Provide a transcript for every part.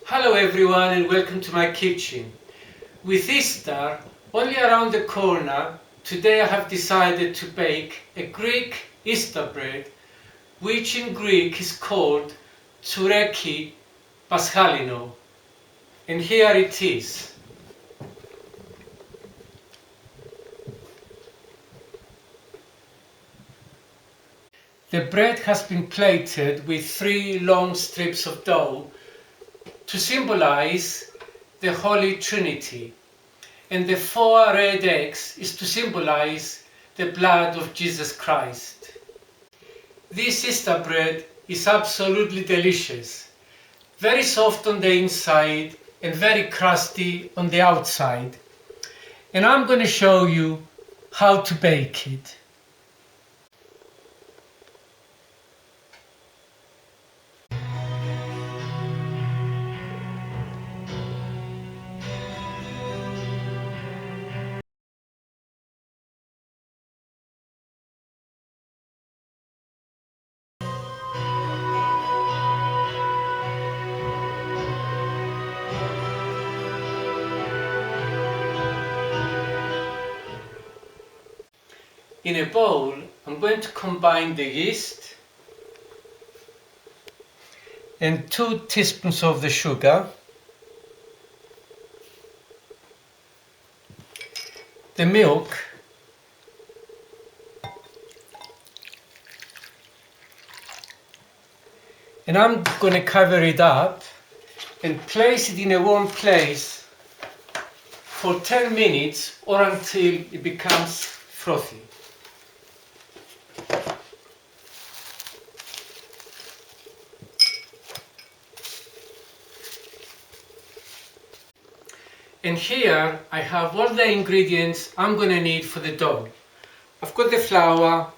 Hello everyone and welcome to my kitchen. With Easter only around the corner, today I have decided to bake a Greek Easter bread, which in Greek is called Tsoureki Paschalino. And here it is. The bread has been plated with 3 long strips of dough to symbolize the Holy Trinity, and the 4 red eggs is to symbolize the blood of Jesus Christ. This Easter bread is absolutely delicious, very soft on the inside and very crusty on the outside, and I'm going to show you how to bake it. In a bowl, I'm going to combine the yeast and 2 teaspoons of the sugar, the milk, and I'm going to cover it up and place it in a warm place for 10 minutes or until it becomes frothy. And here I have all the ingredients I'm going to need for the dough. I've got the flour,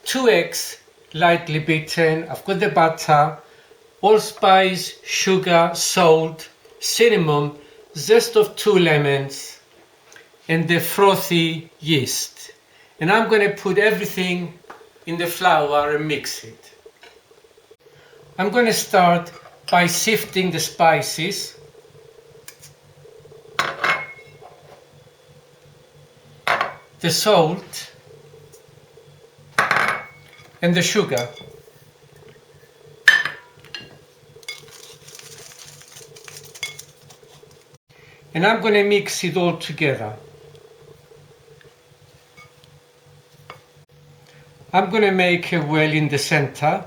2 eggs lightly beaten, I've got the butter, allspice, sugar, salt, cinnamon, zest of 2 lemons, and the frothy yeast. And I'm going to put everything in the flour and mix it. I'm going to start by sifting the spices. The salt and the sugar. And I'm going to mix it all together. I'm going to make a well in the center,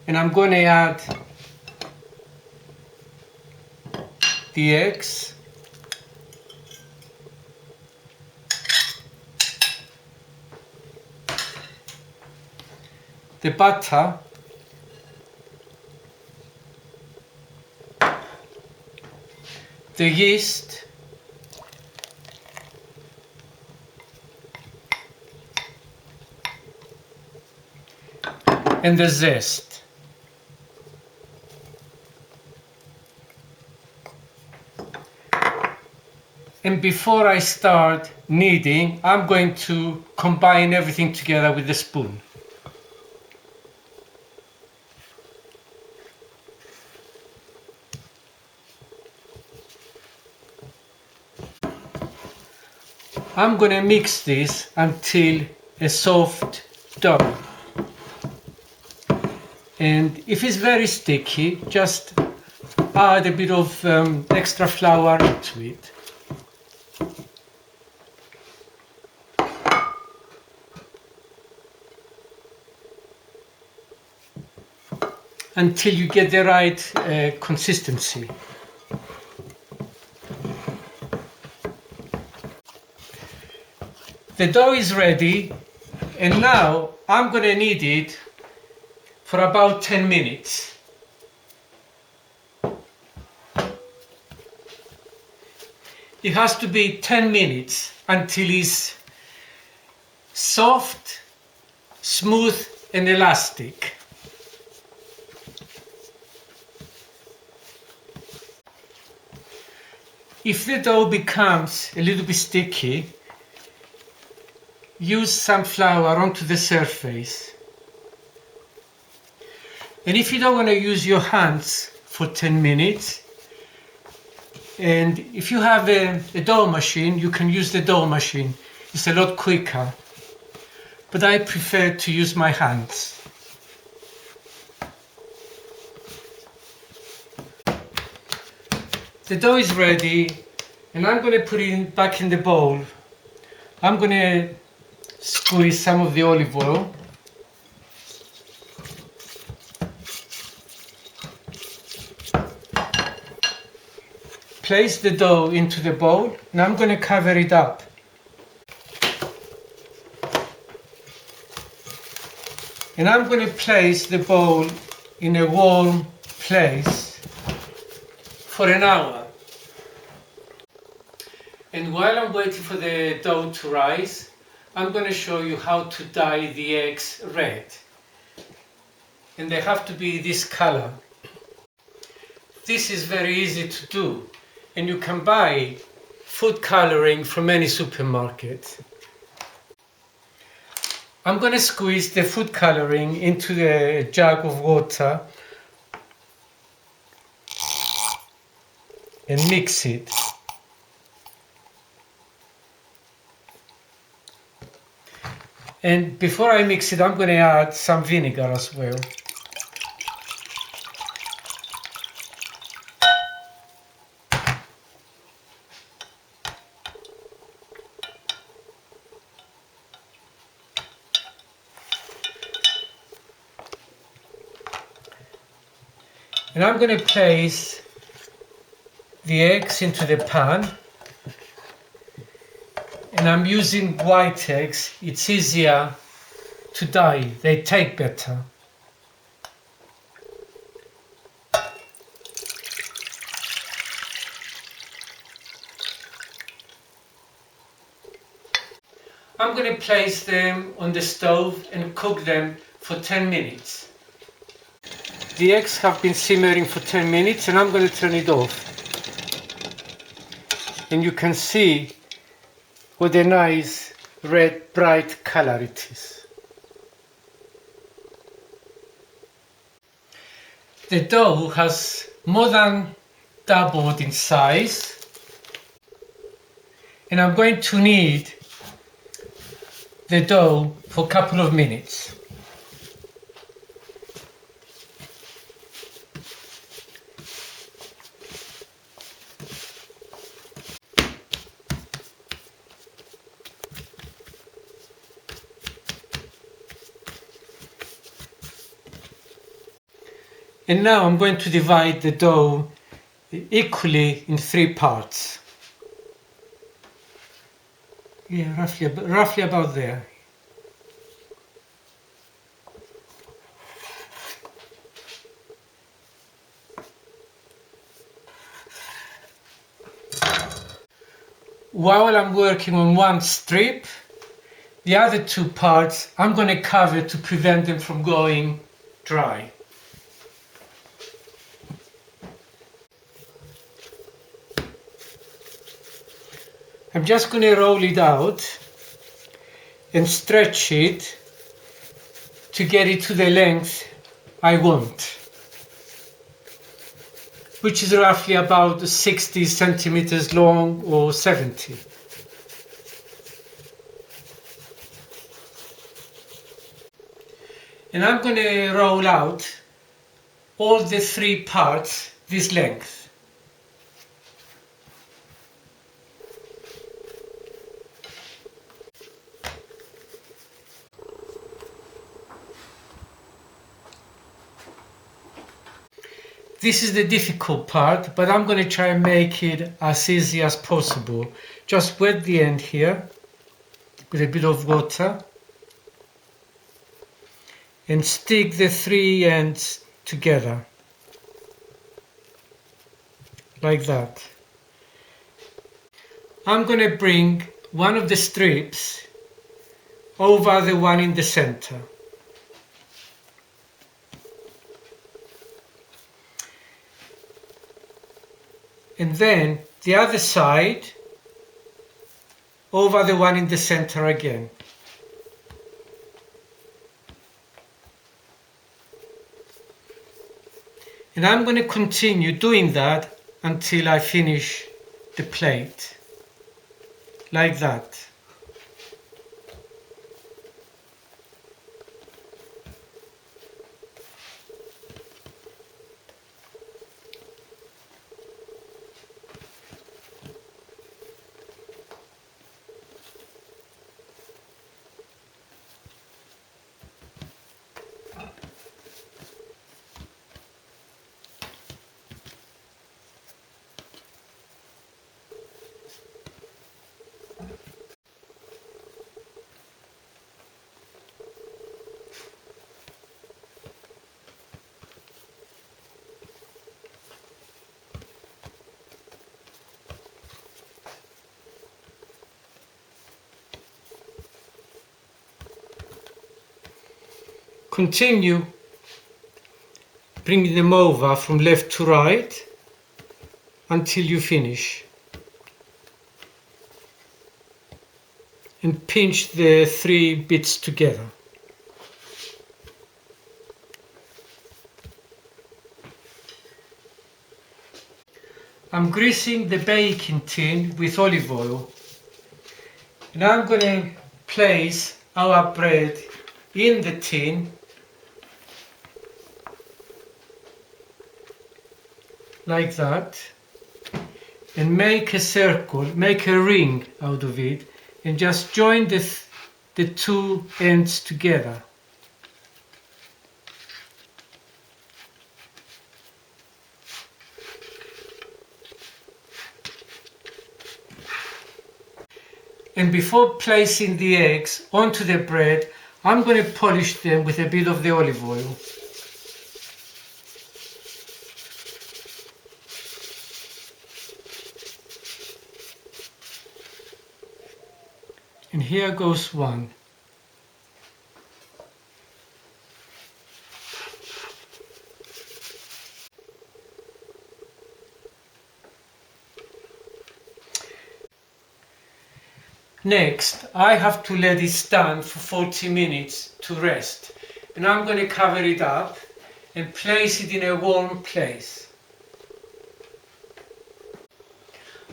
and I'm going to add the eggs, the butter, the yeast, and the zest. And before I start kneading, I'm going to combine everything together with the spoon. I'm going to mix this until a soft dough. And if it's very sticky, just add a bit of extra flour into it. Until you get the right consistency. The dough is ready, and now I'm going to knead it for about 10 minutes. It has to be 10 minutes until it's soft, smooth and elastic. If the dough becomes a little bit sticky, use some flour onto the surface And if you don't want to use your hands for 10 minutes, and if you have a dough machine, you can use the dough machine. It's a lot quicker. But I prefer to use my hands. The dough is ready, and I'm going to put it back in the bowl. I'm going to squeeze some of the olive oil. Place the dough into the bowl, and I'm going to cover it up. And I'm going to place the bowl in a warm place for an hour. And while I'm waiting for the dough to rise, I'm going to show you how to dye the eggs red. And they have to be this color. This is very easy to do, and you can buy food coloring from any supermarket. I'm going to squeeze the food coloring into the jug of water and mix it. And before I mix it, I'm going to add some vinegar as well. And I'm going to place the eggs into the pan. And I'm using white eggs. It's easier to dye. They take better. I'm going to place them on the stove and cook them for 10 minutes. The eggs have been simmering for 10 minutes, and I'm going to turn it off. And you can see what a nice red bright color it is. The dough has more than doubled in size, and I'm going to knead the dough for a couple of minutes. And now I'm going to divide the dough equally in 3 parts. Yeah, roughly about there. While I'm working on one strip, the other 2 parts I'm going to cover to prevent them from going dry. I'm just going to roll it out and stretch it to get it to the length I want, which is roughly about 60 centimeters long or 70. And I'm going to roll out all the 3 parts this length. This is the difficult part, but I'm going to try and make it as easy as possible. Just wet the end here with a bit of water and stick the 3 ends together like that. I'm going to bring one of the strips over the one in the center. And then the other side over the one in the center again. And I'm going to continue doing that until I finish the plate, like that. Continue bringing them over from left to right until you finish. And pinch the 3 bits together. I'm greasing the baking tin with olive oil. And I'm going to place our bread in the tin like that, and make a circle, make a ring out of it, and just join the 2 ends together. And before placing the eggs onto the bread, I'm going to polish them with a bit of the olive oil. And here goes one. Next, I have to let it stand for 40 minutes to rest. And I'm going to cover it up and place it in a warm place.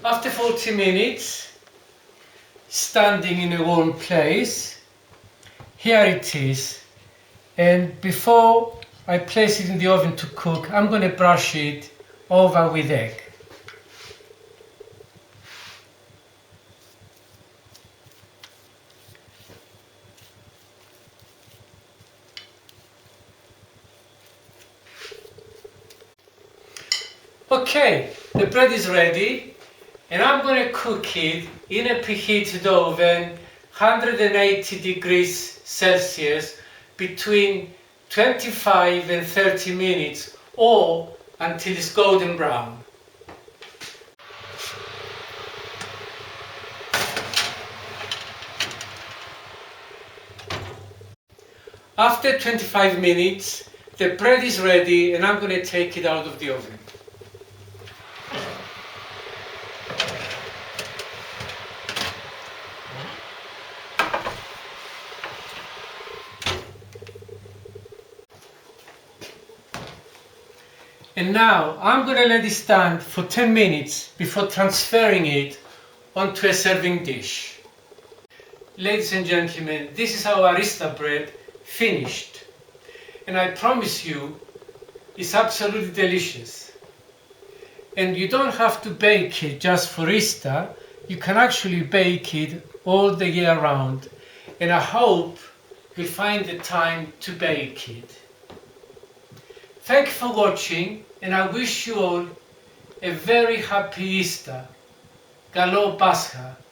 After 40 minutes, standing in a warm place, here it is. And before I place it in the oven to cook, I'm going to brush it over with egg. Okay, the bread is ready, and I'm going to cook it in a preheated oven, 180 degrees Celsius, between 25 and 30 minutes, or until it's golden brown. After 25 minutes, the bread is ready, and I'm going to take it out of the oven. And now I'm going to let it stand for 10 minutes before transferring it onto a serving dish. Ladies and gentlemen, this is our arista bread finished. And I promise you, it's absolutely delicious. And you don't have to bake it just for Easter. You can actually bake it all the year round. And I hope you'll find the time to bake it. Thank you for watching, and I wish you all a very happy Easter. Καλό Πάσχα.